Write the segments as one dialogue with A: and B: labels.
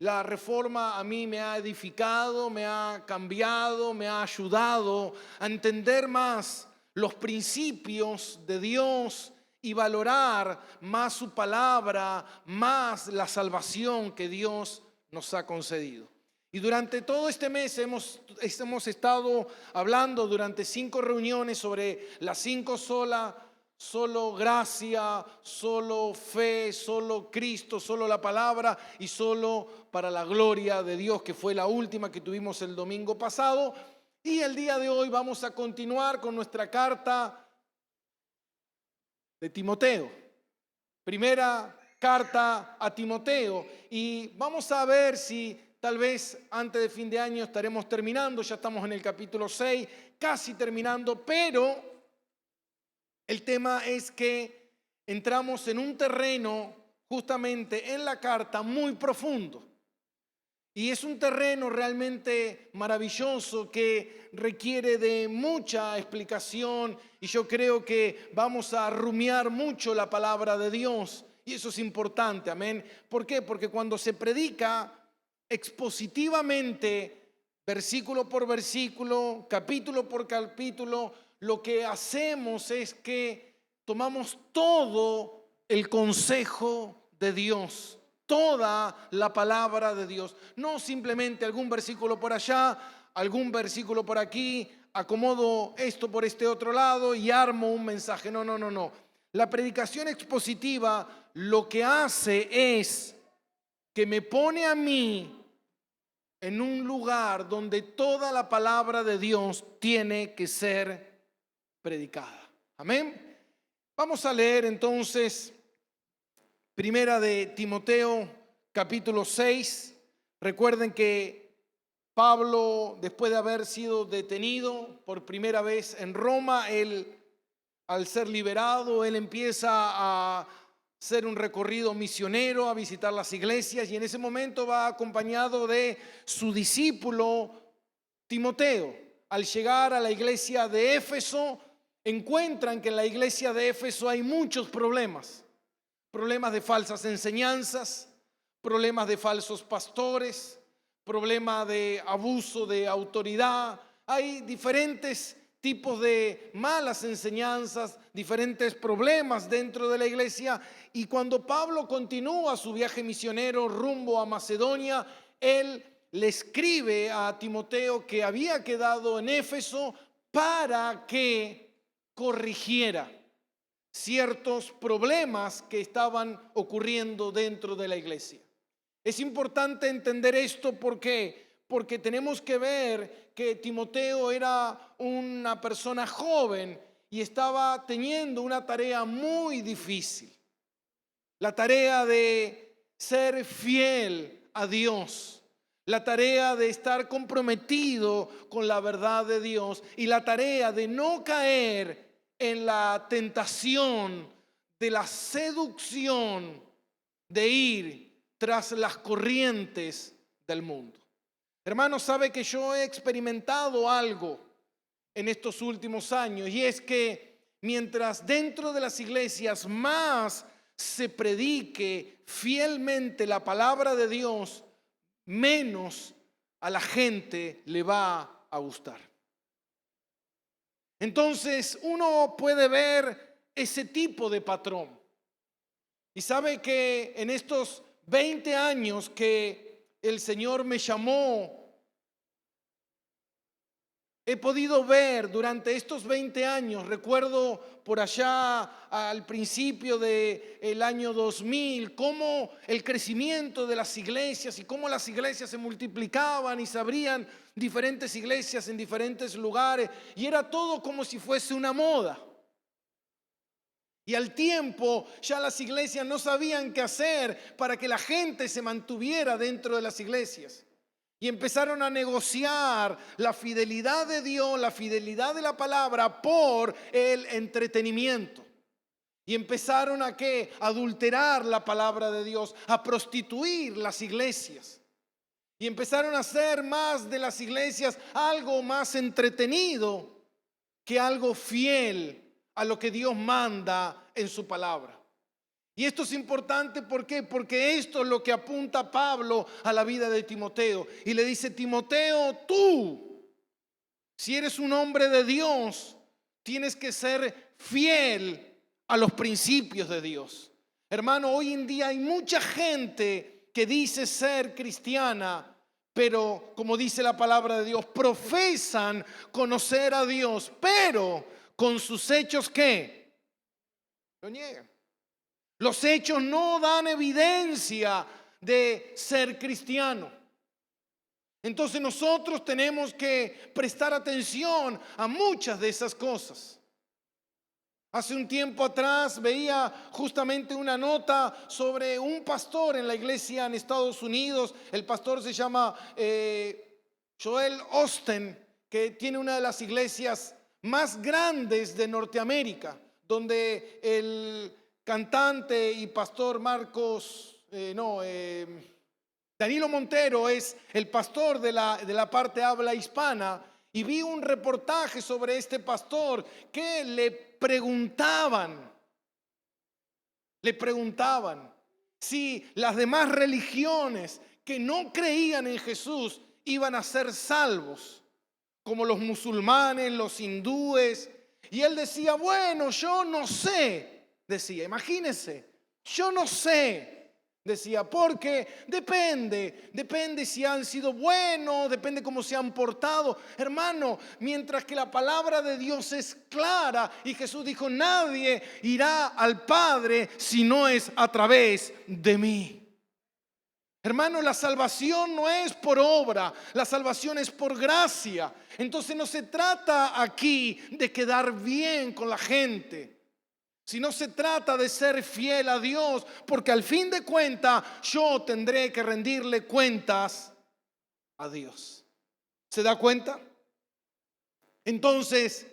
A: La Reforma a mí me ha edificado, me ha cambiado, me ha ayudado a entender más los principios de Dios y valorar más su palabra, más la salvación que Dios nos ha concedido. Y durante todo este mes hemos estado hablando durante 5 reuniones sobre las 5 solo gracia, solo fe, solo Cristo, solo la palabra y solo para la gloria de Dios, que fue la última que tuvimos el domingo pasado. Y el día de hoy vamos a continuar con nuestra carta de Timoteo, primera carta a Timoteo, y vamos a ver si tal vez antes de fin de año estaremos terminando. Ya estamos en el capítulo 6, casi terminando, pero el tema es que entramos en un terreno justamente en la carta muy profundo. Y es un terreno realmente maravilloso que requiere de mucha explicación, y yo creo que vamos a rumiar mucho la palabra de Dios, y eso es importante, amén. ¿Por qué? Porque cuando se predica expositivamente, versículo por versículo, capítulo por capítulo, lo que hacemos es que tomamos todo el consejo de Dios, toda la palabra de Dios, no simplemente algún versículo por allá, algún versículo por aquí, acomodo esto por este otro lado y armo un mensaje. No, no, no, no. La predicación expositiva lo que hace es que me pone a mí en un lugar donde toda la palabra de Dios tiene que ser predicada. Amén. Vamos a leer entonces Primera de Timoteo, capítulo 6. Recuerden que Pablo, después de haber sido detenido por primera vez en Roma, él, al ser liberado, él empieza a hacer un recorrido misionero, a visitar las iglesias, y en ese momento va acompañado de su discípulo Timoteo. Al llegar a la iglesia de Éfeso, encuentran que en la iglesia de Éfeso hay muchos problemas de falsas enseñanzas, problemas de falsos pastores, problemas de abuso de autoridad. Hay diferentes tipos de malas enseñanzas, diferentes problemas dentro de la iglesia. Y cuando Pablo continúa su viaje misionero rumbo a Macedonia, él le escribe a Timoteo que había quedado en Éfeso para que corrigiera ciertos problemas que estaban ocurriendo dentro de la iglesia. Es importante entender esto porque tenemos que ver que Timoteo era una persona joven y estaba teniendo una tarea muy difícil. La tarea de ser fiel a Dios, la tarea de estar comprometido con la verdad de Dios y la tarea de no caer en la tentación de la seducción de ir tras las corrientes del mundo. Hermano, sabe que yo he experimentado algo en estos últimos años, y es que mientras dentro de las iglesias más se predique fielmente la palabra de Dios, menos a la gente le va a gustar. Entonces uno puede ver ese tipo de patrón. Y sabe que en estos 20 años que el Señor me llamó, he podido ver durante estos 20 años, recuerdo por allá al principio del año 2000, cómo el crecimiento de las iglesias y cómo las iglesias se multiplicaban y se abrían diferentes iglesias en diferentes lugares, y era todo como si fuese una moda. Y al tiempo ya las iglesias no sabían qué hacer para que la gente se mantuviera dentro de las iglesias. Y empezaron a negociar la fidelidad de Dios, la fidelidad de la palabra por el entretenimiento. Y empezaron a ¿qué? Adulterar la palabra de Dios, a prostituir las iglesias. Y empezaron a hacer más de las iglesias algo más entretenido que algo fiel a lo que Dios manda en su palabra. Y esto es importante, ¿por qué? Porque esto es lo que apunta Pablo a la vida de Timoteo. Y le dice: Timoteo, tú, si eres un hombre de Dios, tienes que ser fiel a los principios de Dios. Hermano, hoy en día hay mucha gente que dice ser cristiana, pero como dice la palabra de Dios, profesan conocer a Dios, pero con sus hechos, ¿qué? Lo niegan. Los hechos no dan evidencia de ser cristiano. Entonces nosotros tenemos que prestar atención a muchas de esas cosas. Hace un tiempo atrás veía justamente una nota sobre un pastor en la iglesia en Estados Unidos. El pastor se llama Joel Osteen, que tiene una de las iglesias más grandes de Norteamérica, donde el cantante y pastor Danilo Montero es el pastor de la parte habla hispana. Y vi un reportaje sobre este pastor que le preguntaban si las demás religiones que no creían en Jesús iban a ser salvos, como los musulmanes, los hindúes. Y él decía: bueno, yo no sé, decía, imagínense, yo no sé. Decía, porque depende si han sido buenos, depende cómo se han portado. Hermano, mientras que la palabra de Dios es clara y Jesús dijo: nadie irá al Padre si no es a través de mí. Hermano, la salvación no es por obra, la salvación es por gracia. Entonces no se trata aquí de quedar bien con la gente, sino se trata de ser fiel a Dios, porque al fin de cuentas yo tendré que rendirle cuentas a Dios. ¿Se da cuenta? Entonces,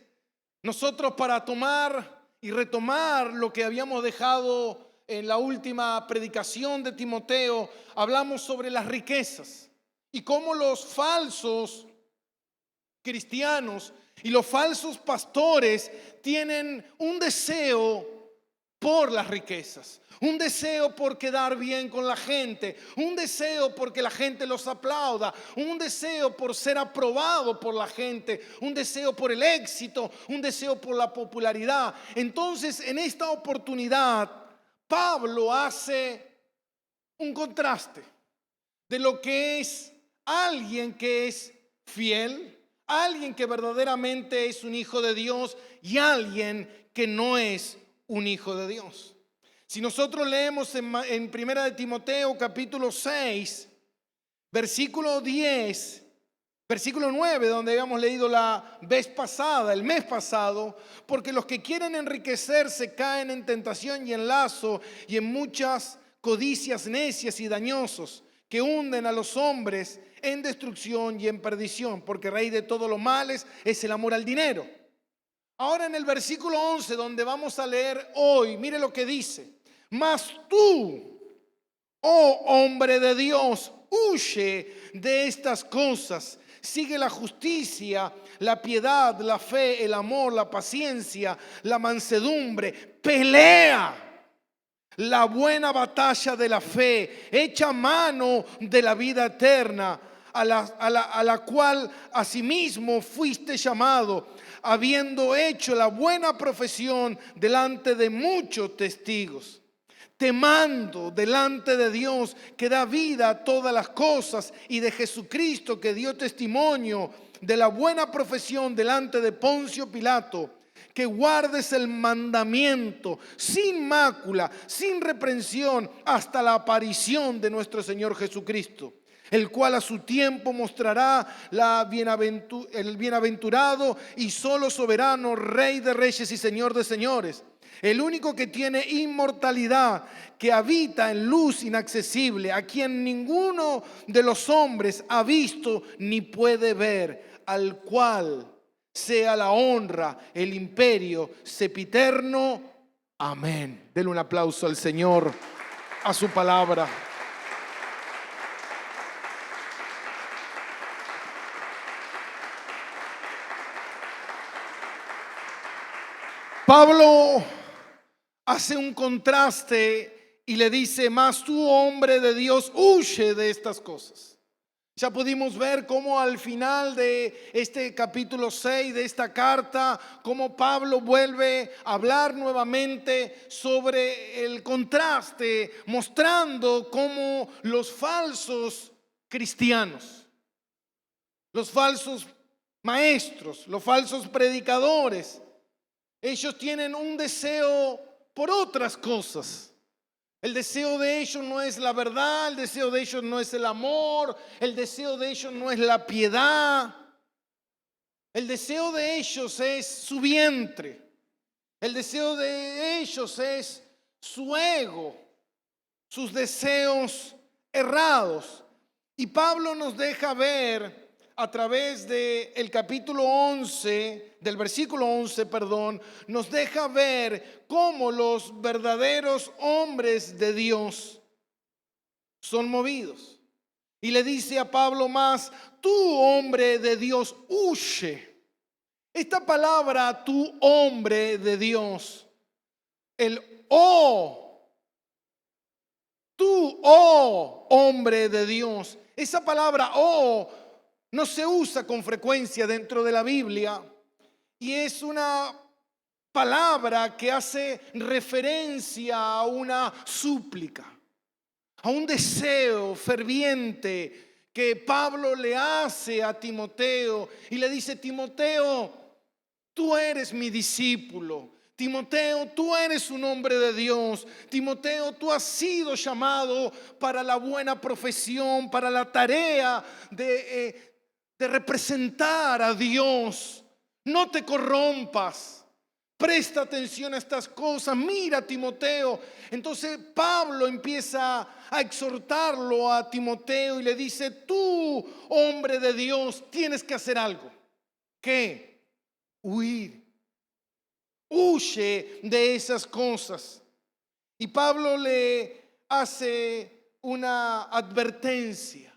A: nosotros, para tomar y retomar lo que habíamos dejado en la última predicación de Timoteo, hablamos sobre las riquezas y cómo los falsos cristianos y los falsos pastores tienen un deseo por las riquezas, un deseo por quedar bien con la gente, un deseo porque la gente los aplauda, un deseo por ser aprobado por la gente, un deseo por el éxito, un deseo por la popularidad. Entonces, en esta oportunidad, Pablo hace un contraste de lo que es alguien que es fiel, alguien que verdaderamente es un hijo de Dios, y alguien que no es un hijo de Dios. Si nosotros leemos en Primera de Timoteo capítulo 6, versículo 10, versículo 9, donde habíamos leído la vez pasada, el mes pasado: porque los que quieren enriquecerse caen en tentación y en lazo y en muchas codicias necias y dañosos, que hunden a los hombres en destrucción y en perdición, porque raíz de todos los males es el amor al dinero. Ahora, en el versículo 11, donde vamos a leer hoy, mire lo que dice: mas tú, oh hombre de Dios, huye de estas cosas, sigue la justicia, la piedad, la fe, el amor, la paciencia, la mansedumbre, pelea la buena batalla de la fe, echa mano de la vida eterna, a la cual asimismo fuiste llamado, habiendo hecho la buena profesión delante de muchos testigos. Te mando delante de Dios, que da vida a todas las cosas, y de Jesucristo, que dio testimonio de la buena profesión delante de Poncio Pilato, que guardes el mandamiento sin mácula, sin reprensión, hasta la aparición de nuestro Señor Jesucristo, el cual a su tiempo mostrará el bienaventurado y solo soberano, Rey de reyes y Señor de señores, el único que tiene inmortalidad, que habita en luz inaccesible, a quien ninguno de los hombres ha visto ni puede ver, al cual sea la honra, el imperio sempiterno. Amén. Denle un aplauso al Señor, a su palabra. Pablo hace un contraste y le dice: mas tú, hombre de Dios, huye de estas cosas. Ya pudimos ver cómo al final de este capítulo 6 de esta carta, cómo Pablo vuelve a hablar nuevamente sobre el contraste, mostrando cómo los falsos cristianos, los falsos maestros, los falsos predicadores, ellos tienen un deseo por otras cosas. El deseo de ellos no es la verdad, el deseo de ellos no es el amor, el deseo de ellos no es la piedad. El deseo de ellos es su vientre. El deseo de ellos es su ego, sus deseos errados. Y Pablo nos deja ver a través del capítulo 11, del versículo 11, perdón, nos deja ver cómo los verdaderos hombres de Dios son movidos. Y le dice a Pablo más: tú, hombre de Dios, huye. Esta palabra, tú, hombre de Dios, el tú, hombre de Dios, esa palabra no se usa con frecuencia dentro de la Biblia y es una palabra que hace referencia a una súplica, a un deseo ferviente que Pablo le hace a Timoteo y le dice: Timoteo, tú eres mi discípulo. Timoteo, tú eres un hombre de Dios. Timoteo, tú has sido llamado para la buena profesión, para la tarea de representar a Dios. No te corrompas. Presta atención a estas cosas. Mira, Timoteo. Entonces Pablo empieza a exhortarlo a Timoteo y le dice: tú, hombre de Dios, tienes que hacer algo. ¿Qué? Huir. Huye de esas cosas. Y Pablo le hace una advertencia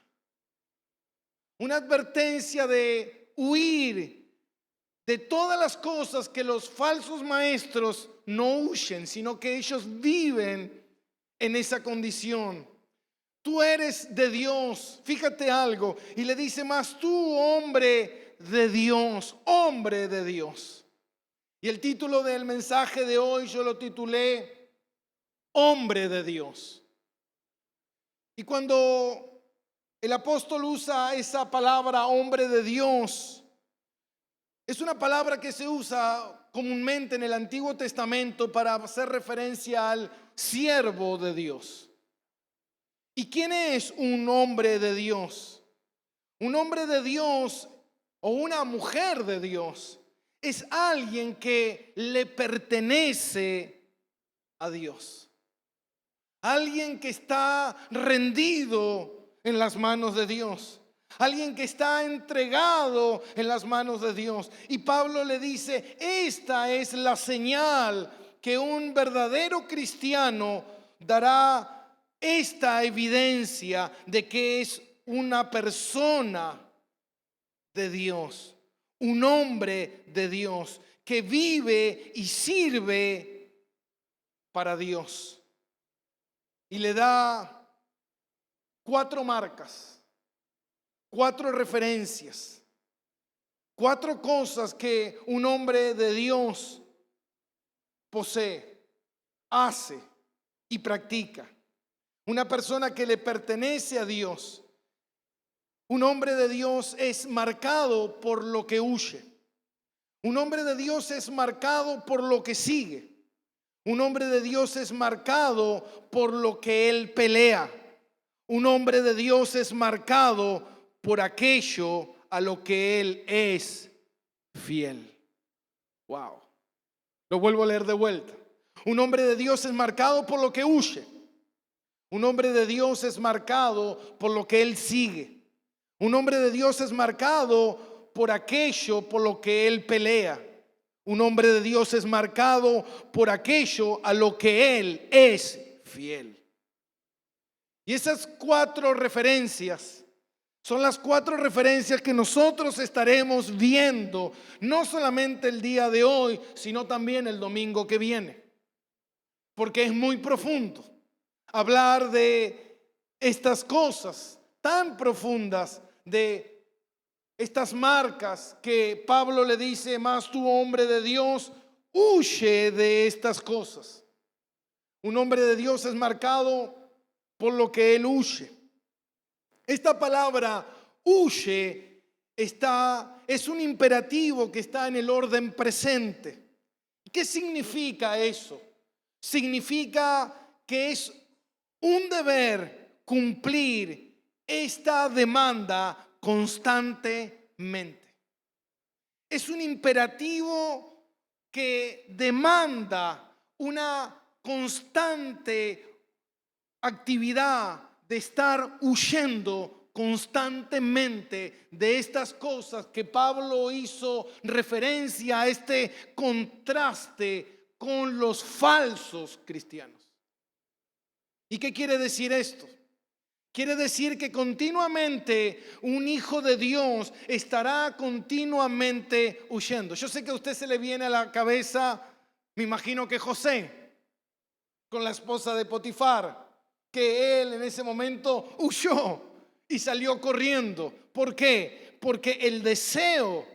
A: de huir de todas las cosas que los falsos maestros no huyen, sino que ellos viven en esa condición. Tú eres de Dios, fíjate algo, y le dice más: tú, hombre de Dios, hombre de Dios. Y el título del mensaje de hoy yo lo titulé Hombre de Dios. Y cuando el apóstol usa esa palabra hombre de Dios, es una palabra que se usa comúnmente en el Antiguo Testamento para hacer referencia al siervo de Dios. ¿Y quién es un hombre de Dios? Un hombre de Dios o una mujer de Dios es alguien que le pertenece a Dios. Alguien que está rendido en las manos de Dios. Alguien que está entregado en las manos de Dios. Y Pablo le dice: esta es la señal que un verdadero cristiano dará, esta evidencia de que es una persona de Dios. Un hombre de Dios que vive y sirve para Dios. Y le da 4 marcas, 4 referencias, 4 cosas que un hombre de Dios posee, hace y practica. Una persona que le pertenece a Dios. Un hombre de Dios es marcado por lo que huye. Un hombre de Dios es marcado por lo que sigue. Un hombre de Dios es marcado por lo que él pelea. Un hombre de Dios es marcado por aquello a lo que él es fiel. Wow. Lo vuelvo a leer de vuelta. Un hombre de Dios es marcado por lo que huye. Un hombre de Dios es marcado por lo que él sigue. Un hombre de Dios es marcado por aquello por lo que él pelea. Un hombre de Dios es marcado por aquello a lo que él es fiel. Y esas 4 referencias son las 4 referencias que nosotros estaremos viendo, no solamente el día de hoy, sino también el domingo que viene. Porque es muy profundo. hablar de estas cosas tan profundas, de estas marcas que Pablo le dice: más tú, hombre de Dios, huye de estas cosas. Un hombre de Dios es marcado por lo que él huye. Esta palabra huye es un imperativo que está en el orden presente. ¿Qué significa eso? Significa que es un deber cumplir esta demanda constantemente. Es un imperativo que demanda una constante actividad de estar huyendo constantemente de estas cosas que Pablo hizo referencia a este contraste con los falsos cristianos. ¿Y qué quiere decir esto? Quiere decir que continuamente un hijo de Dios estará continuamente huyendo. Yo sé que a usted se le viene a la cabeza, me imagino que José, con la esposa de Potifar, que él en ese momento huyó y salió corriendo. ¿Por qué? Porque el deseo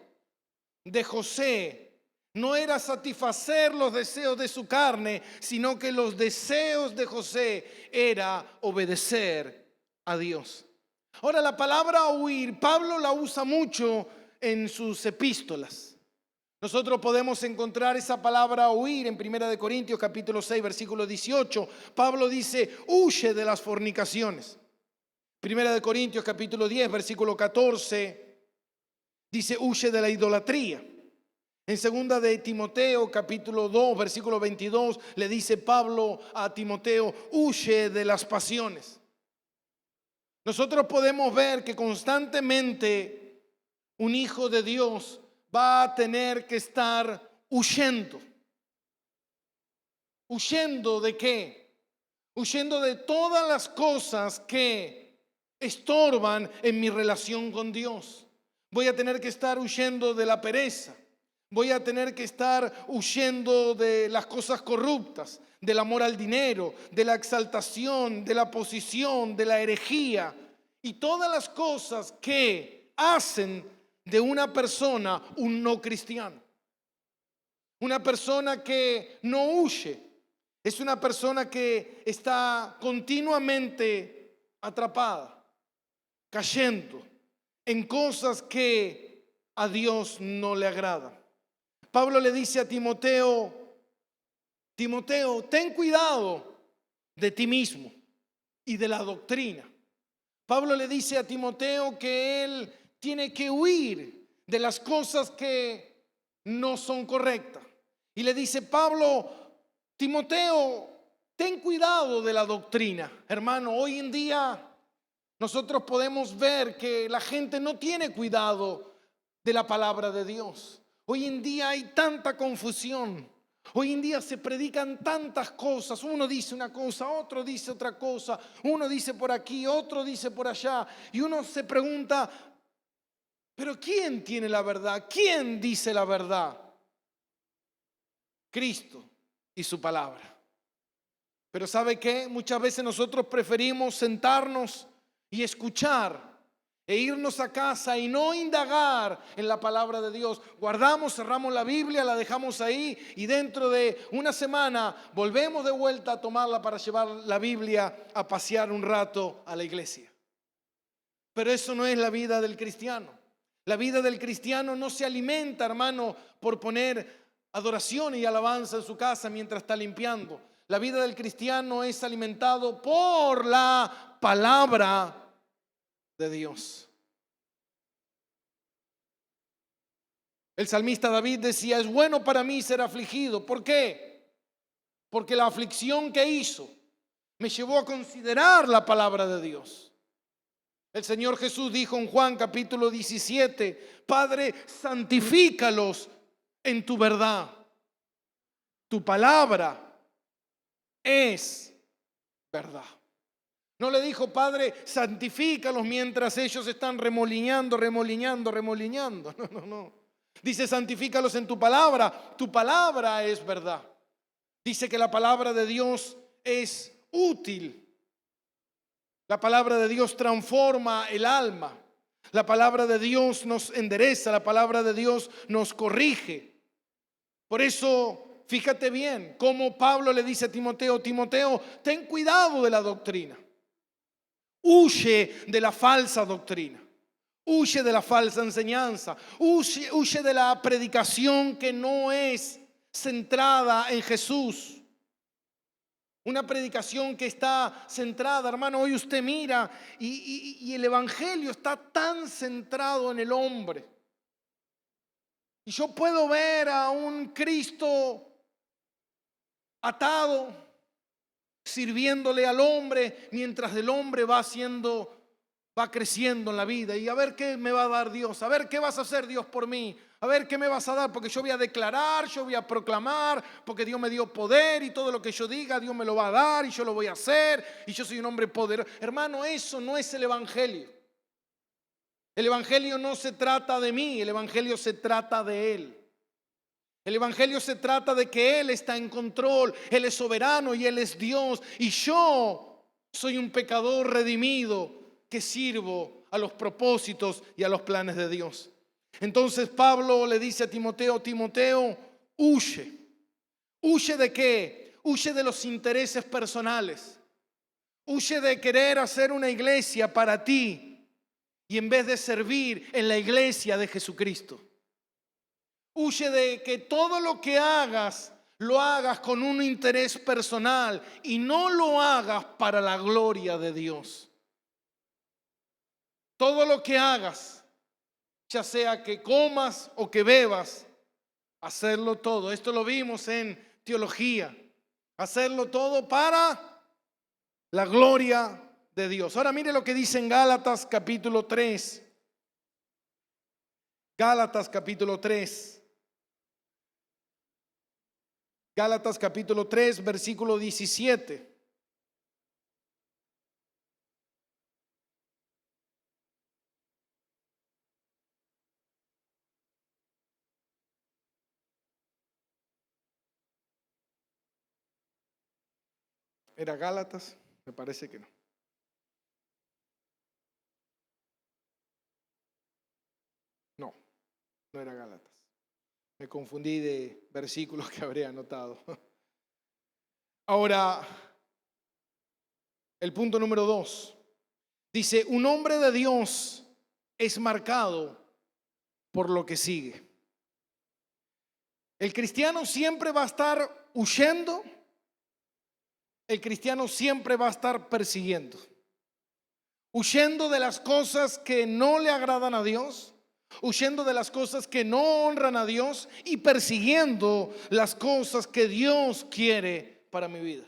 A: de José no era satisfacer los deseos de su carne, sino que los deseos de José era obedecer a Dios. Ahora, la palabra huir, Pablo la usa mucho en sus epístolas. Nosotros podemos encontrar esa palabra huir en 1 Corintios capítulo 6, versículo 18. Pablo dice: huye de las fornicaciones. 1 Corintios capítulo 10, versículo 14, dice: huye de la idolatría. En 2 de Timoteo capítulo 2, versículo 22, le dice Pablo a Timoteo: huye de las pasiones. Nosotros podemos ver que constantemente un hijo de Dios va a tener que estar huyendo. ¿Huyendo de qué? Huyendo de todas las cosas que estorban en mi relación con Dios. Voy a tener que estar huyendo de la pereza. Voy a tener que estar huyendo de las cosas corruptas, del amor al dinero, de la exaltación, de la posición, de la herejía y todas las cosas que hacen de una persona un no cristiano. Una persona que no huye es una persona que está continuamente atrapada, cayendo en cosas que a Dios no le agradan. Pablo le dice a Timoteo: Timoteo, ten cuidado de ti mismo y de la doctrina. Pablo le dice a Timoteo que él tiene que huir de las cosas que no son correctas. Y le dice Pablo: Timoteo, ten cuidado de la doctrina. Hermano, hoy en día nosotros podemos ver que la gente no tiene cuidado de la palabra de Dios. Hoy en día hay tanta confusión. Hoy en día se predican tantas cosas. Uno dice una cosa, otro dice otra cosa. Uno dice por aquí, otro dice por allá. Y uno se pregunta: ¿pero quién tiene la verdad? ¿Quién dice la verdad? Cristo y su palabra. Pero ¿sabe qué? Muchas veces nosotros preferimos sentarnos y escuchar e irnos a casa y no indagar en la palabra de Dios. Guardamos, cerramos la Biblia, la dejamos ahí y dentro de una semana volvemos de vuelta a tomarla para llevar la Biblia a pasear un rato a la iglesia. Pero eso no es la vida del cristiano. La vida del cristiano no se alimenta, hermano, por poner adoración y alabanza en su casa mientras está limpiando. La vida del cristiano es alimentado por la palabra de Dios. El salmista David decía: es bueno para mí ser afligido. ¿Por qué? Porque la aflicción que hizo me llevó a considerar la palabra de Dios. El Señor Jesús dijo en Juan capítulo 17: Padre, santifícalos en tu verdad. Tu palabra es verdad. No le dijo: Padre, santifícalos mientras ellos están remolineando. No. Dice: santifícalos en tu palabra. Tu palabra es verdad. Dice que la palabra de Dios es útil La palabra de Dios transforma el alma. La palabra de Dios nos endereza. La palabra de Dios nos corrige. Por eso, fíjate bien cómo Pablo le dice a Timoteo: Timoteo, ten cuidado de la doctrina. Huye de la falsa doctrina. Huye de la falsa enseñanza. Huye de la predicación que no es centrada en Jesús. Una predicación que está centrada, hermano, hoy usted mira y el evangelio está tan centrado en el hombre. Y yo puedo ver a un Cristo atado, sirviéndole al hombre, mientras el hombre va creciendo en la vida. Y a ver qué me va a dar Dios, a ver qué vas a hacer Dios por mí, a ver qué me vas a dar, porque yo voy a declarar, yo voy a proclamar, porque Dios me dio poder y todo lo que yo diga Dios me lo va a dar y yo lo voy a hacer y yo soy un hombre poderoso. Hermano, eso no es el evangelio. El evangelio no se trata de mí, el evangelio se trata de Él. El evangelio se trata de que Él está en control, Él es soberano y Él es Dios. Y yo soy un pecador redimido que sirvo a los propósitos y a los planes de Dios. Entonces Pablo le dice a Timoteo: Timoteo, huye. ¿Huye de qué? Huye de los intereses personales. Huye de querer hacer una iglesia para ti y en vez de servir en la iglesia de Jesucristo. Huye de que todo lo que hagas, lo hagas con un interés personal y no lo hagas para la gloria de Dios. Todo lo que hagas, ya sea que comas o que bebas, hacerlo todo. Esto lo vimos en teología. Hacerlo todo para la gloria de Dios. Ahora mire lo que dice en Gálatas capítulo 3. Gálatas capítulo 3. Gálatas capítulo 3, versículo 17. ¿Era Gálatas? Me parece que no. No, no era Gálatas. Me confundí de versículos que habría anotado. Ahora, el punto número 2. Dice: un hombre de Dios es marcado por lo que sigue. El cristiano siempre va a estar huyendo. El cristiano siempre va a estar persiguiendo. Huyendo de las cosas que no le agradan a Dios. Huyendo de las cosas que no honran a Dios y persiguiendo las cosas que Dios quiere para mi vida.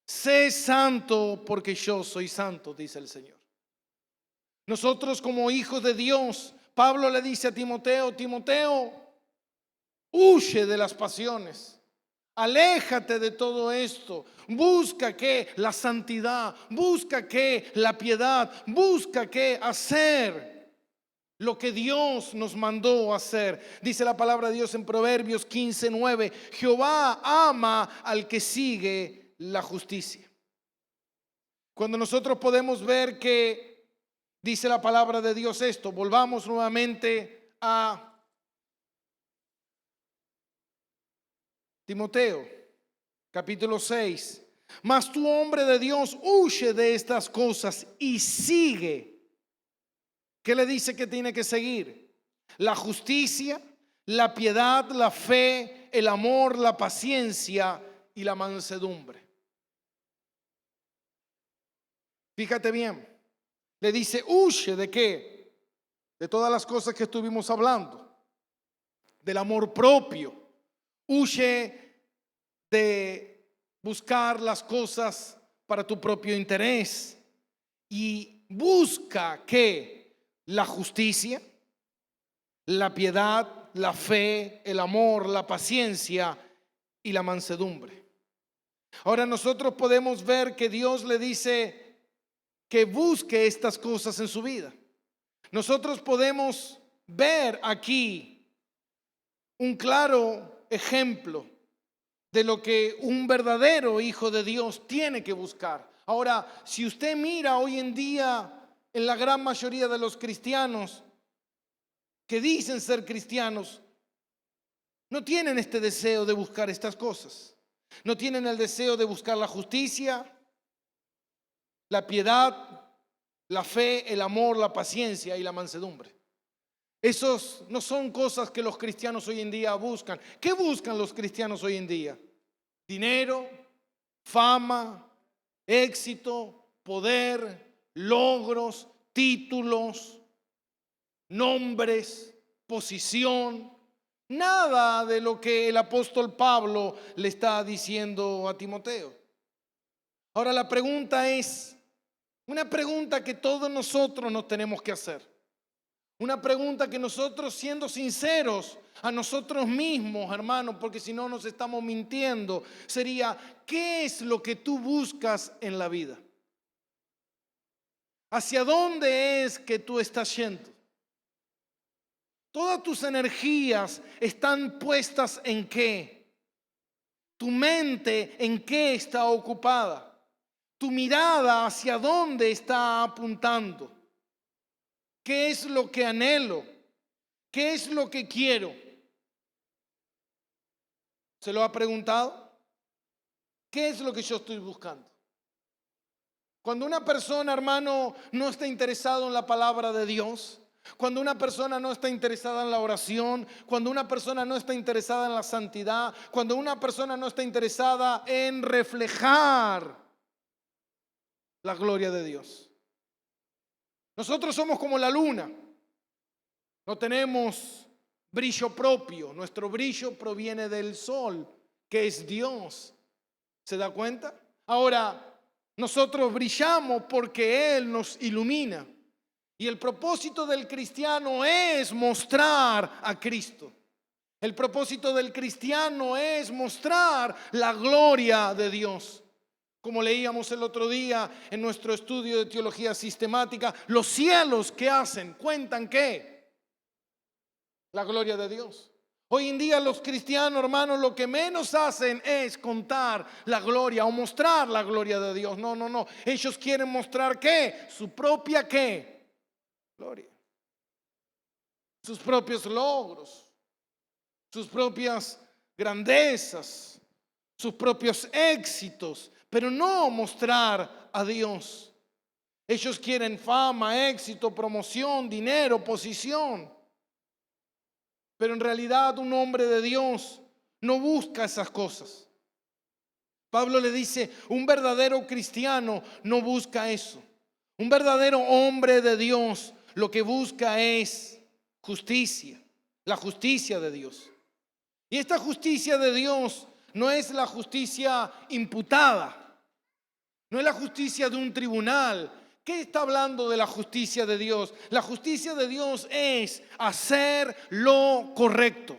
A: Sé santo porque yo soy santo, dice el Señor. Nosotros como hijos de Dios, Pablo le dice a Timoteo: Timoteo, huye de las pasiones. Aléjate de todo esto. Busca que la santidad, busca que la piedad, busca que hacer lo que Dios nos mandó hacer. Dice la palabra de Dios en Proverbios 15:9: Jehová ama al que sigue la justicia. Cuando nosotros podemos ver que dice la palabra de Dios esto, volvamos nuevamente a Timoteo, capítulo 6. Mas tú, hombre de Dios, huye de estas cosas y sigue. ¿Qué le dice que tiene que seguir? La justicia, la piedad, la fe, el amor, la paciencia y la mansedumbre. Fíjate bien. Le dice: huye de qué? De todas las cosas que estuvimos hablando. Del amor propio. Huye de buscar las cosas para tu propio interés. Y busca que la justicia, la piedad, la fe, el amor, la paciencia y la mansedumbre. Ahora nosotros podemos ver que Dios le dice que busque estas cosas en su vida. Nosotros podemos ver aquí un claro ejemplo de lo que un verdadero hijo de Dios tiene que buscar. Ahora, si usted mira hoy en día en la gran mayoría de los cristianos que dicen ser cristianos, no tienen este deseo de buscar estas cosas. No tienen el deseo de buscar la justicia, la piedad, la fe, el amor, la paciencia y la mansedumbre. Esos no son cosas que los cristianos hoy en día buscan. ¿Qué buscan los cristianos hoy en día? Dinero, fama, éxito, poder, logros, títulos, nombres, posición. Nada de lo que el apóstol Pablo le está diciendo a Timoteo. Ahora la pregunta es, una pregunta que todos nosotros nos tenemos que hacer. Una pregunta que nosotros, siendo sinceros a nosotros mismos, hermanos, porque si no nos estamos mintiendo, sería: ¿qué es lo que tú buscas en la vida? ¿Hacia dónde es que tú estás yendo? Todas tus energías están puestas ¿en qué? Tu mente ¿en qué está ocupada? Tu mirada ¿hacia dónde está apuntando? ¿Qué es lo que anhelo? ¿Qué es lo que quiero? ¿Se lo ha preguntado? ¿Qué es lo que yo estoy buscando? Cuando una persona, hermano, no está interesado en la palabra de Dios, cuando una persona no está interesada en la oración, cuando una persona no está interesada en la santidad, cuando una persona no está interesada en reflejar la gloria de Dios. Nosotros somos como la luna, no tenemos brillo propio, nuestro brillo proviene del sol, que es Dios. ¿Se da cuenta? Ahora, nosotros brillamos porque Él nos ilumina. Y el propósito del cristiano es mostrar a Cristo. El propósito del cristiano es mostrar la gloria de Dios. Como leíamos el otro día en nuestro estudio de teología sistemática, los cielos, ¿qué hacen? Cuentan ¿qué? La gloria de Dios. Hoy en día los cristianos, hermanos, lo que menos hacen es contar la gloria o mostrar la gloria de Dios. No, no, no. Ellos quieren mostrar ¿qué? Su propia ¿qué? Gloria. Sus propios logros, sus propias grandezas, sus propios éxitos, pero no mostrar a Dios. Ellos quieren fama, éxito, promoción, dinero, posición. Pero en realidad un hombre de Dios no busca esas cosas. Pablo le dice, un verdadero cristiano no busca eso. Un verdadero hombre de Dios lo que busca es justicia, la justicia de Dios. Y esta justicia de Dios no es la justicia imputada, no es la justicia de un tribunal. ¿Qué está hablando de la justicia de Dios? La justicia de Dios es hacer lo correcto.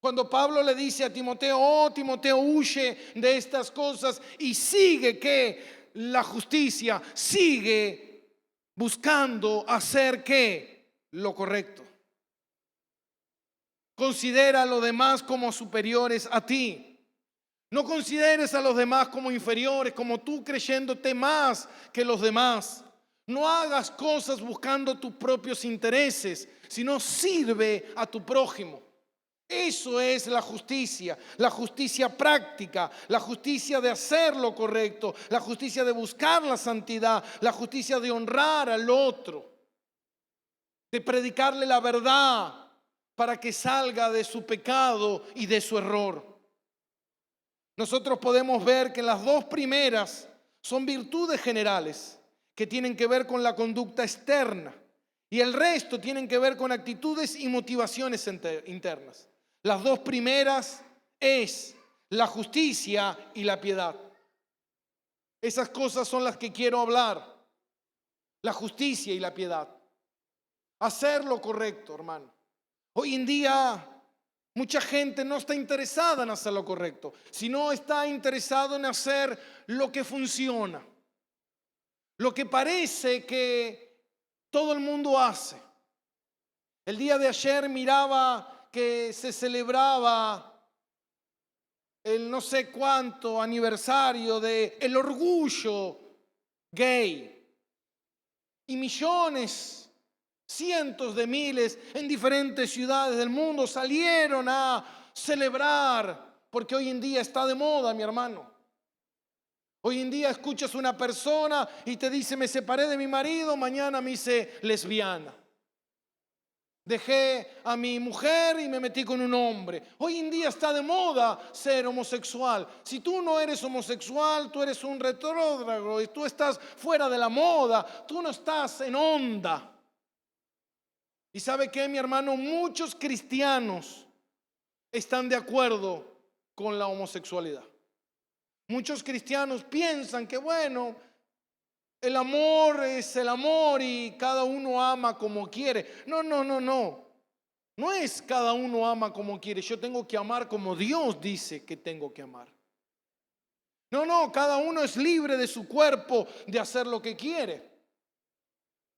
A: Cuando Pablo le dice a Timoteo, oh Timoteo, huye de estas cosas y sigue que la justicia, sigue buscando hacer que lo correcto. Considera a los demás como superiores a ti. No consideres a los demás como inferiores, como tú creyéndote más que los demás. No hagas cosas buscando tus propios intereses, sino sirve a tu prójimo. Eso es la justicia práctica, la justicia de hacer lo correcto, la justicia de buscar la santidad, la justicia de honrar al otro, de predicarle la verdad para que salga de su pecado y de su error. Nosotros podemos ver que las dos primeras son virtudes generales que tienen que ver con la conducta externa y el resto tienen que ver con actitudes y motivaciones internas. Las dos primeras es la justicia y la piedad. Esas cosas son las que quiero hablar. La justicia y la piedad. Hacer lo correcto, hermano. Hoy en día mucha gente no está interesada en hacer lo correcto, sino está interesado en hacer lo que funciona. Lo que parece que todo el mundo hace. El día de ayer miraba que se celebraba el no sé cuánto aniversario de el orgullo gay. Y millones, cientos de miles en diferentes ciudades del mundo salieron a celebrar, porque hoy en día está de moda, mi hermano. Hoy en día escuchas una persona y te dice: me separé de mi marido, mañana me hice lesbiana. Dejé a mi mujer y me metí con un hombre. Hoy en día está de moda ser homosexual. Si tú no eres homosexual, tú eres un retrógrado y tú estás fuera de la moda, tú no estás en onda. ¿Y sabe qué, mi hermano? Muchos cristianos están de acuerdo con la homosexualidad. Muchos cristianos piensan que, bueno, el amor es el amor y cada uno ama como quiere. No. No es cada uno ama como quiere. Yo tengo que amar como Dios dice que tengo que amar. No, cada uno es libre de su cuerpo de hacer lo que quiere.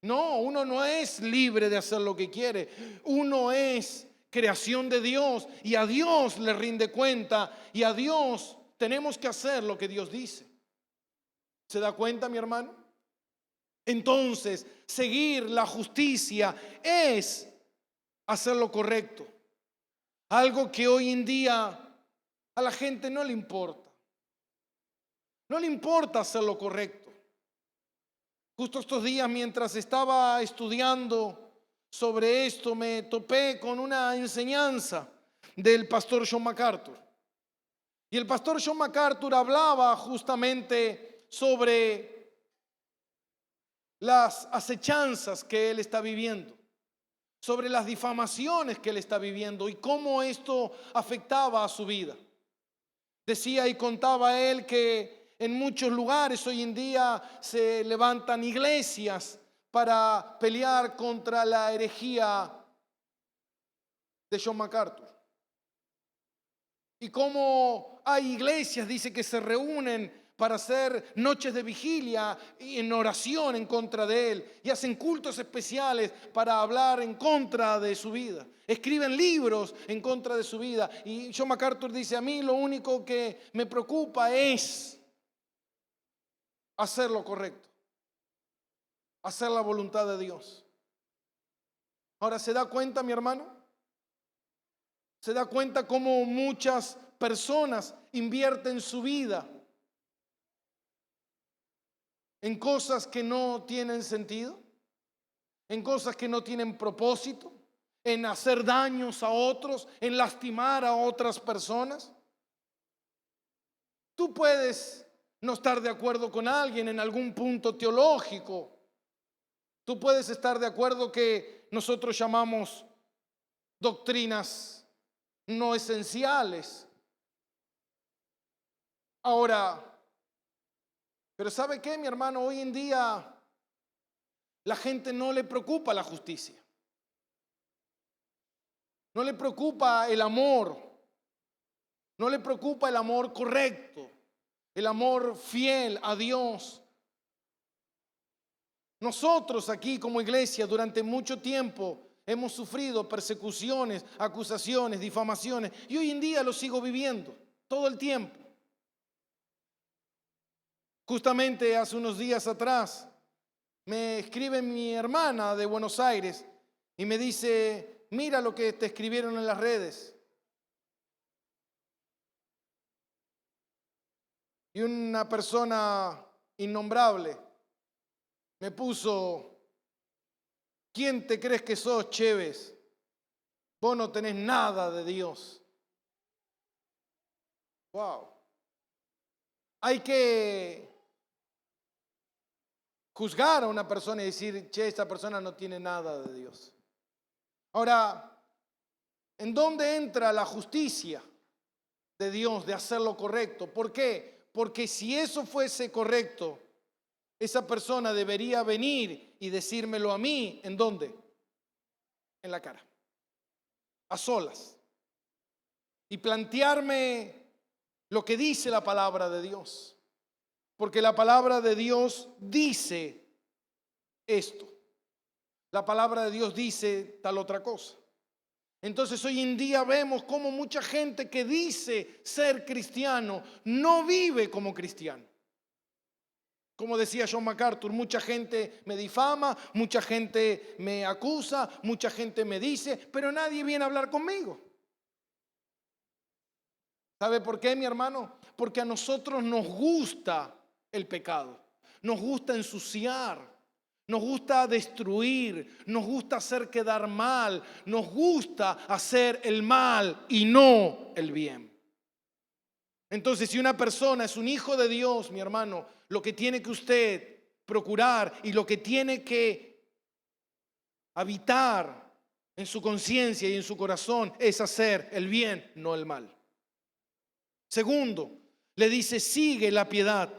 A: No, uno no es libre de hacer lo que quiere. Uno es creación de Dios y a Dios le rinde cuenta y a Dios tenemos que hacer lo que Dios dice. ¿Se da cuenta, mi hermano? Entonces, seguir la justicia es hacer lo correcto. Algo que hoy en día a la gente no le importa. No le importa hacer lo correcto. Justo estos días, mientras estaba estudiando sobre esto, me topé con una enseñanza del pastor John MacArthur. Y el pastor John MacArthur hablaba justamente sobre las acechanzas que él está viviendo, sobre las difamaciones que él está viviendo y cómo esto afectaba a su vida. Decía y contaba él que en muchos lugares hoy en día se levantan iglesias para pelear contra la herejía de John MacArthur. Y cómo hay iglesias, dice, que se reúnen para hacer noches de vigilia y en oración en contra de él. Y hacen cultos especiales para hablar en contra de su vida. Escriben libros en contra de su vida. Y John MacArthur dice: a mí lo único que me preocupa es hacer lo correcto. Hacer la voluntad de Dios. Ahora, ¿se da cuenta, mi hermano? ¿Se da cuenta cómo muchas personas invierten su vida en cosas que no tienen sentido, en cosas que no tienen propósito, en hacer daños a otros, en lastimar a otras personas? Tú puedes no estar de acuerdo con alguien en algún punto teológico. Tú puedes estar de acuerdo que nosotros llamamos doctrinas no esenciales. Ahora, pero ¿sabe qué, mi hermano? Hoy en día la gente no le preocupa la justicia. No le preocupa el amor. No le preocupa el amor correcto, el amor fiel a Dios. Nosotros aquí como iglesia durante mucho tiempo hemos sufrido persecuciones, acusaciones, difamaciones, y hoy en día lo sigo viviendo todo el tiempo. Justamente hace unos días atrás me escribe mi hermana de Buenos Aires y me dice: mira lo que te escribieron en las redes. Y una persona innombrable me puso: ¿quién te crees que sos, Chévez? Vos no tenés nada de Dios. Wow. Hay que juzgar a una persona y decir: che, esta persona no tiene nada de Dios. Ahora, ¿en dónde entra la justicia de Dios de hacer lo correcto? ¿Por qué? Porque si eso fuese correcto, esa persona debería venir y decírmelo a mí. ¿En dónde? En la cara, a solas, y plantearme lo que dice la palabra de Dios. Porque la palabra de Dios dice esto. La palabra de Dios dice tal otra cosa. Entonces hoy en día vemos cómo mucha gente que dice ser cristiano no vive como cristiano. Como decía John MacArthur, mucha gente me difama, mucha gente me acusa, mucha gente me dice, pero nadie viene a hablar conmigo. ¿Sabe por qué, mi hermano? Porque a nosotros nos gusta el pecado, nos gusta ensuciar, nos gusta destruir, nos gusta hacer quedar mal, nos gusta hacer el mal y no el bien. Entonces, si una persona es un hijo de Dios, mi hermano, lo que tiene que usted procurar y lo que tiene que habitar en su conciencia y en su corazón es hacer el bien, no el mal. Segundo, le dice, sigue la piedad.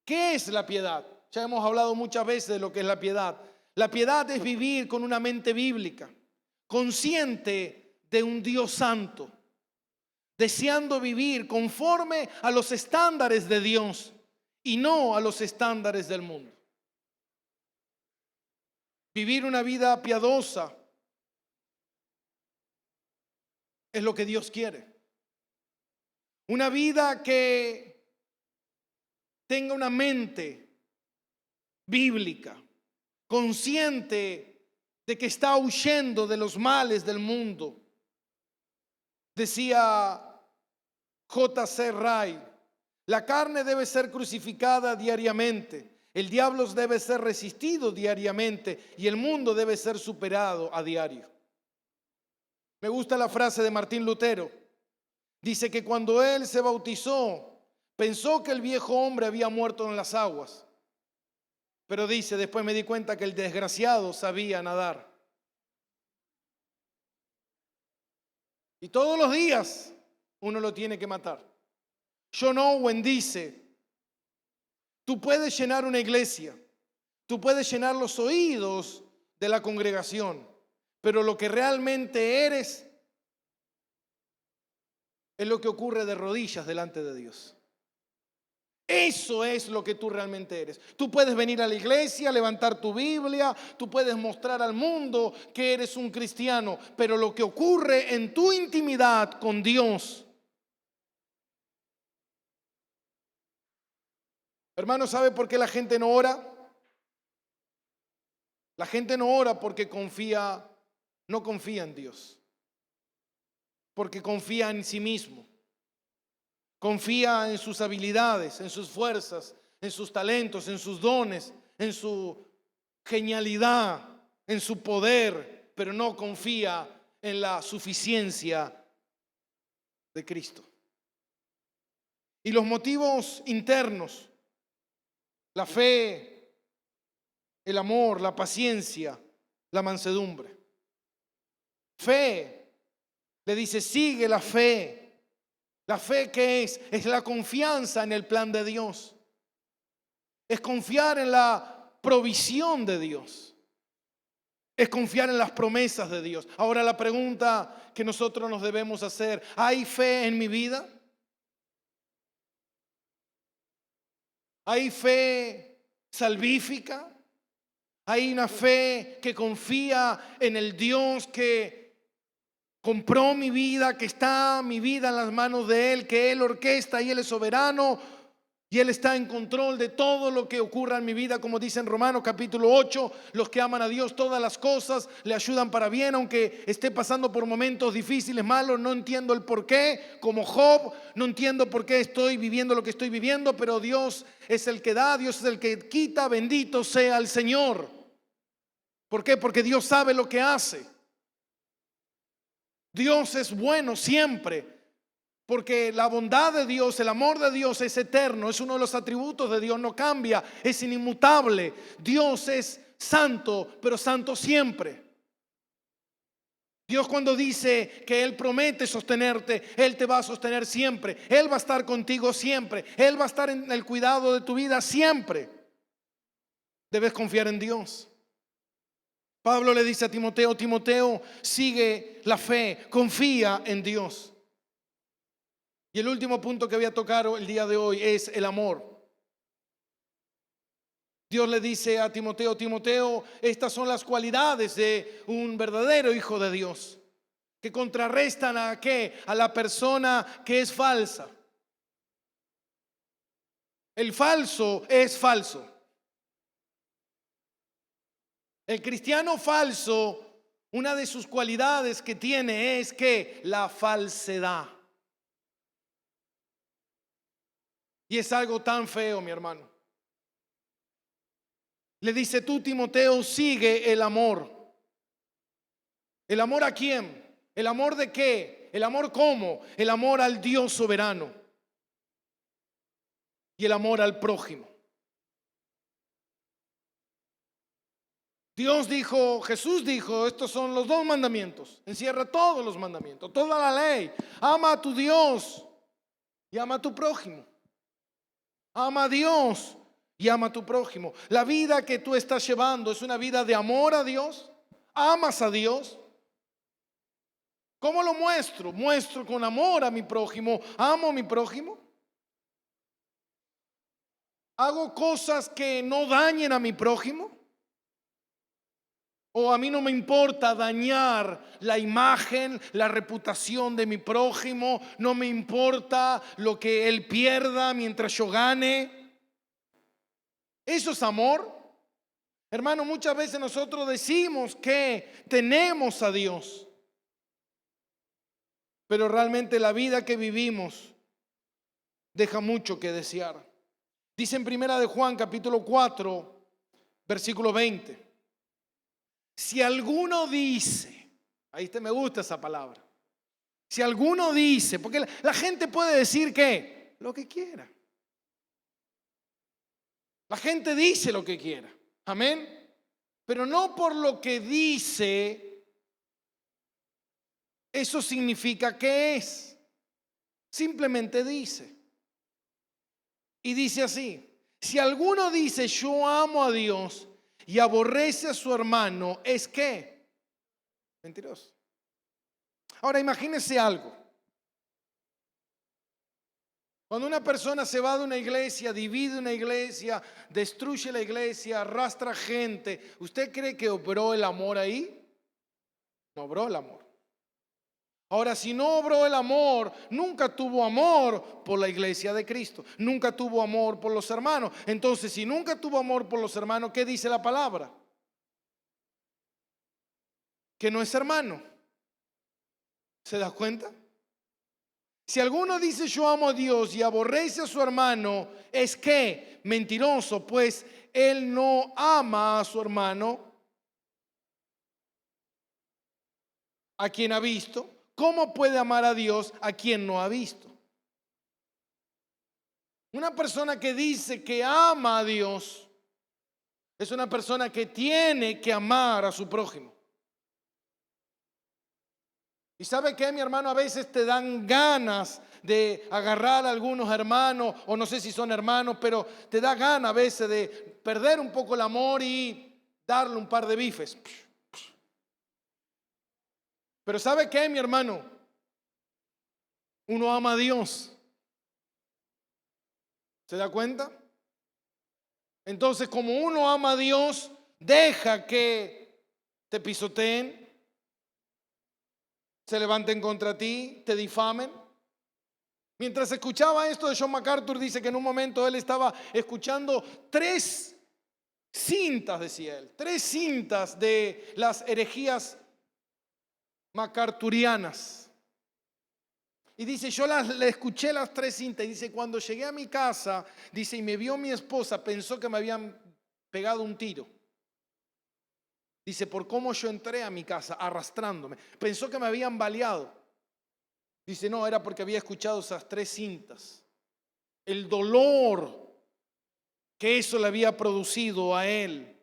A: ¿Qué es la piedad? Ya hemos hablado muchas veces de lo que es la piedad. La piedad es vivir con una mente bíblica, consciente de un Dios santo, deseando vivir conforme a los estándares de Dios y no a los estándares del mundo. Vivir una vida piadosa es lo que Dios quiere. Una vida que tenga una mente bíblica, consciente de que está huyendo de los males del mundo. Decía J.C. Wright, la carne debe ser crucificada diariamente, el diablo debe ser resistido diariamente y el mundo debe ser superado a diario. Me gusta la frase de Martín Lutero. Dice que cuando él se bautizó, pensó que el viejo hombre había muerto en las aguas. Pero dice, después me di cuenta que el desgraciado sabía nadar. Y todos los días uno lo tiene que matar. John Owen dice, tú puedes llenar una iglesia, tú puedes llenar los oídos de la congregación, pero lo que realmente eres es lo que ocurre de rodillas delante de Dios. Eso es lo que tú realmente eres. Tú puedes venir a la iglesia, levantar tu Biblia, tú puedes mostrar al mundo que eres un cristiano, pero lo que ocurre en tu intimidad con Dios. Hermano, ¿sabe por qué la gente no ora? La gente no ora porque no confía en Dios, porque confía en sí mismo. Confía en sus habilidades, en sus fuerzas, en sus talentos, en sus dones, en su genialidad, en su poder, pero no confía en la suficiencia de Cristo. Y los motivos internos, la fe, el amor, la paciencia, la mansedumbre. Fe, le dice, sigue la fe. La fe, ¿qué es? Es la confianza en el plan de Dios. Es confiar en la provisión de Dios. Es confiar en las promesas de Dios. Ahora la pregunta que nosotros nos debemos hacer, ¿hay fe en mi vida? ¿Hay fe salvífica? ¿Hay una fe que confía en el Dios que compró mi vida, que está mi vida en las manos de Él, que Él orquesta y Él es soberano y Él está en control de todo lo que ocurra en mi vida? Como dice en Romanos capítulo 8, los que aman a Dios, todas las cosas le ayudan para bien, aunque esté pasando por momentos difíciles, malos, no entiendo el por qué, como Job, no entiendo por qué estoy viviendo lo que estoy viviendo, pero Dios es el que da, Dios es el que quita, bendito sea el Señor. ¿Por qué? Porque Dios sabe lo que hace. Dios es bueno siempre, porque la bondad de Dios, el amor de Dios es eterno, es uno de los atributos de Dios, no cambia, es inmutable. Dios es santo, pero santo siempre. Dios, cuando dice que Él promete sostenerte, Él te va a sostener siempre. Él va a estar contigo siempre. Él va a estar en el cuidado de tu vida siempre. Debes confiar en Dios. Pablo le dice a Timoteo, Timoteo, sigue la fe, confía en Dios. Y el último punto que voy a tocar el día de hoy es el amor. Dios le dice a Timoteo, Timoteo, estas son las cualidades de un verdadero hijo de Dios. que contrarrestan ¿a qué? A la persona que es falsa. El falso es falso. El cristiano falso, una de sus cualidades que tiene es que la falsedad. Y es algo tan feo, mi hermano. Le dice tú, Timoteo, sigue el amor. ¿El amor a quién? ¿El amor de qué? ¿El amor cómo? El amor al Dios soberano. Y el amor al prójimo. Dios dijo, Jesús dijo, estos son los 2 mandamientos. Encierra todos los mandamientos, toda la ley. Ama a tu Dios y ama a tu prójimo. Ama a Dios y ama a tu prójimo. La vida que tú estás llevando es una vida de amor a Dios. ¿Amas a Dios? ¿Cómo lo muestro? Muestro con amor a mi prójimo. ¿Amo a mi prójimo? ¿Hago cosas que no dañen a mi prójimo? ¿O a mí no me importa dañar la imagen, la reputación de mi prójimo? ¿No me importa lo que él pierda mientras yo gane? ¿Eso es amor? Hermano, muchas veces nosotros decimos que tenemos a Dios, pero realmente la vida que vivimos deja mucho que desear. Dice en Primera de Juan, capítulo 4, versículo 20. Si alguno dice, ahí me gusta esa palabra. Si alguno dice, porque la gente puede decir que lo que quiera. La gente dice lo que quiera. Amén. Pero no por lo que dice, eso significa que es. Simplemente dice. Y dice así: si alguno dice yo amo a Dios y aborrece a su hermano, ¿es qué? Mentiroso. Ahora imagínese algo. Cuando una persona se va de una iglesia, divide una iglesia, destruye la iglesia, arrastra gente, ¿usted cree que obró el amor ahí? No obró el amor. Ahora, si no obró el amor, nunca tuvo amor por la iglesia de Cristo, nunca tuvo amor por los hermanos. Entonces, si nunca tuvo amor por los hermanos, ¿qué dice la palabra? Que no es hermano. ¿Se da cuenta? Si alguno dice yo amo a Dios y aborrece a su hermano, es que mentiroso, pues él no ama a su hermano a quien ha visto. ¿Cómo puede amar a Dios a quien no ha visto? Una persona que dice que ama a Dios es una persona que tiene que amar a su prójimo. ¿Y sabe qué, mi hermano? A veces te dan ganas de agarrar a algunos hermanos, o no sé si son hermanos, pero te da ganas a veces de perder un poco el amor y darle un par de bifes. Pero ¿sabe qué, mi hermano? Uno ama a Dios. ¿Se da cuenta? Entonces, como uno ama a Dios, deja que te pisoteen, se levanten contra ti, te difamen. Mientras escuchaba esto de John MacArthur, dice que en un momento él estaba escuchando 3 cintas, decía él, 3 cintas de las herejías macarturianas. Y dice, yo le escuché las 3 cintas. Y dice, cuando llegué a mi casa, dice, y me vio mi esposa, pensó que me habían pegado un tiro. Dice, por cómo yo entré a mi casa arrastrándome, pensó que me habían baleado. Dice, no, era porque había escuchado esas 3 cintas. El dolor que eso le había producido a él,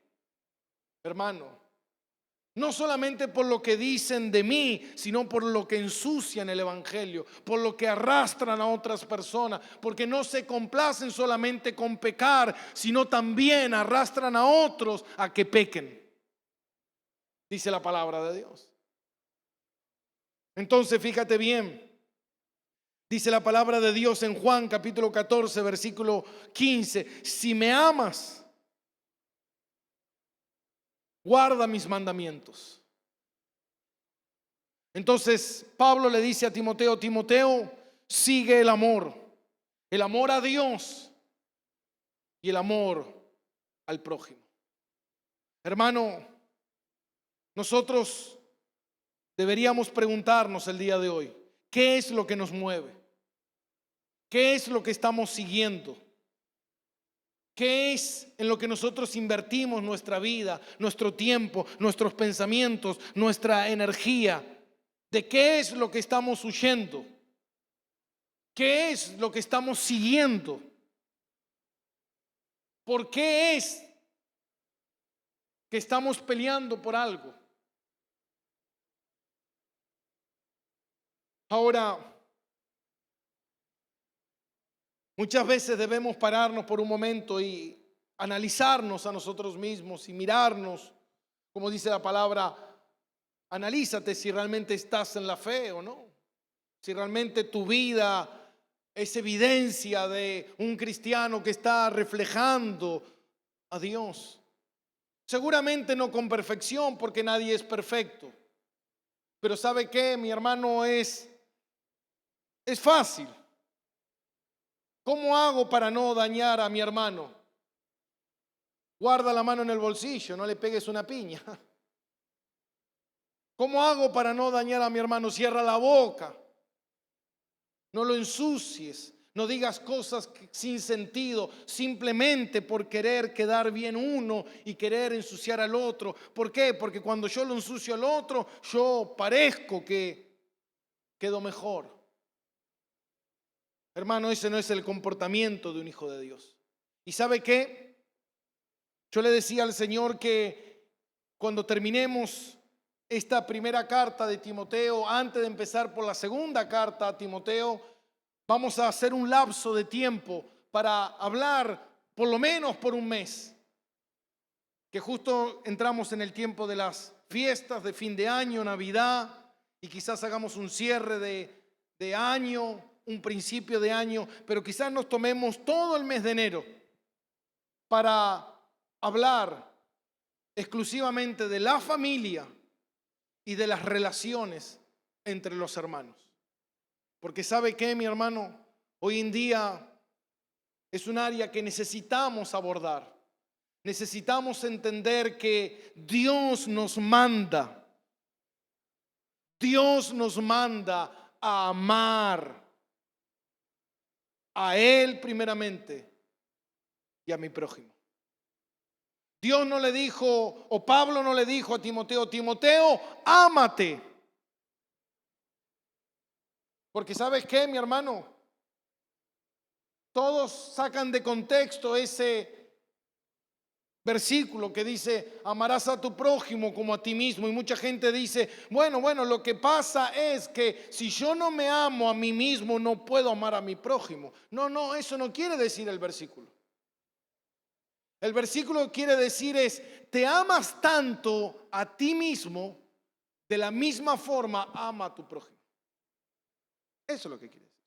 A: hermano. No solamente por lo que dicen de mí, sino por lo que ensucian el evangelio, por lo que arrastran a otras personas, porque no se complacen solamente con pecar, sino también arrastran a otros a que pequen. Dice la palabra de Dios. Entonces, fíjate bien. Dice la palabra de Dios en Juan capítulo 14, versículo 15. Si me amas, guarda mis mandamientos. Entonces Pablo le dice a Timoteo: Timoteo, sigue el amor a Dios y el amor al prójimo. Hermano, nosotros deberíamos preguntarnos el día de hoy: ¿qué es lo que nos mueve? ¿Qué es lo que estamos siguiendo? ¿Qué es en lo que nosotros invertimos nuestra vida, nuestro tiempo, nuestros pensamientos, nuestra energía? ¿De qué es lo que estamos huyendo? ¿Qué es lo que estamos siguiendo? ¿Por qué es que estamos peleando por algo? Ahora, muchas veces debemos pararnos por un momento y analizarnos a nosotros mismos y mirarnos, como dice la palabra: analízate si realmente estás en la fe o no, si realmente tu vida es evidencia de un cristiano que está reflejando a Dios. Seguramente no con perfección, porque nadie es perfecto. Pero ¿sabe qué, mi hermano? Es fácil. ¿Cómo hago para no dañar a mi hermano? Guarda la mano en el bolsillo, no le pegues una piña. ¿Cómo hago para no dañar a mi hermano? Cierra la boca. No lo ensucies. No digas cosas sin sentido, simplemente por querer quedar bien uno y querer ensuciar al otro. ¿Por qué? Porque cuando yo lo ensucio al otro, yo parezco que quedo mejor. Hermano, ese no es el comportamiento de un hijo de Dios. ¿Y sabe qué? Yo le decía al Señor que cuando terminemos esta primera carta de Timoteo, antes de empezar por la segunda carta a Timoteo, vamos a hacer un lapso de tiempo para hablar por lo menos por un mes, que justo entramos en el tiempo de las fiestas de fin de año, Navidad, y quizás hagamos un cierre de año, un principio de año, pero quizás nos tomemos todo el mes de enero para hablar exclusivamente de la familia y de las relaciones entre los hermanos. Porque ¿sabe qué, mi hermano? Hoy en día es un área que necesitamos abordar. Necesitamos entender que Dios nos manda a amar a Él primeramente y a mi prójimo. Dios no le dijo, o Pablo no le dijo a Timoteo: Timoteo, ámate. Porque ¿sabes qué, mi hermano? Todos sacan de contexto ese versículo que dice: amarás a tu prójimo como a ti mismo. Y mucha gente dice: bueno, lo que pasa es que si yo no me amo a mí mismo, no puedo amar a mi prójimo. No, eso no quiere decir el versículo. El versículo quiere decir es: te amas tanto a ti mismo, de la misma forma ama a tu prójimo. Eso es lo que quiere decir.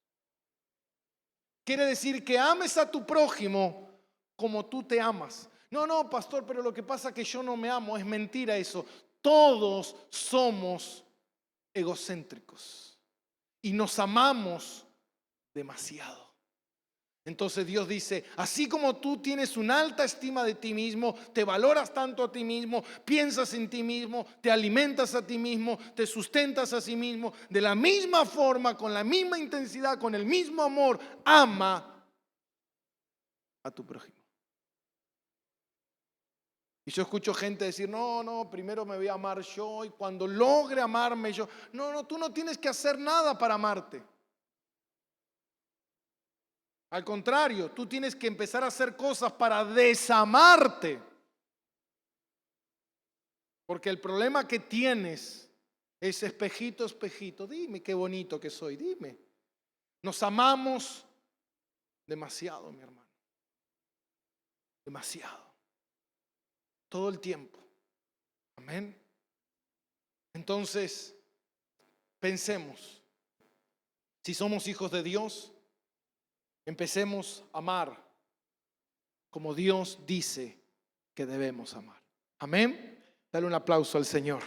A: Quiere decir que ames a tu prójimo como tú te amas. No, pastor, pero lo que pasa es que yo no me amo. Es mentira eso. Todos somos egocéntricos y nos amamos demasiado. Entonces Dios dice: así como tú tienes una alta estima de ti mismo, te valoras tanto a ti mismo, piensas en ti mismo, te alimentas a ti mismo, te sustentas a sí mismo, de la misma forma, con la misma intensidad, con el mismo amor, ama a tu prójimo. Y yo escucho gente decir: no, primero me voy a amar yo y cuando logre amarme yo. No, tú no tienes que hacer nada para amarte. Al contrario, tú tienes que empezar a hacer cosas para desamarte. Porque el problema que tienes es: espejito, espejito, dime qué bonito que soy, dime. Nos amamos demasiado, mi hermano. Demasiado. Todo el tiempo. Amén. Entonces, pensemos, si somos hijos de Dios, empecemos a amar como Dios dice que debemos amar. Amén. Dale un aplauso al Señor.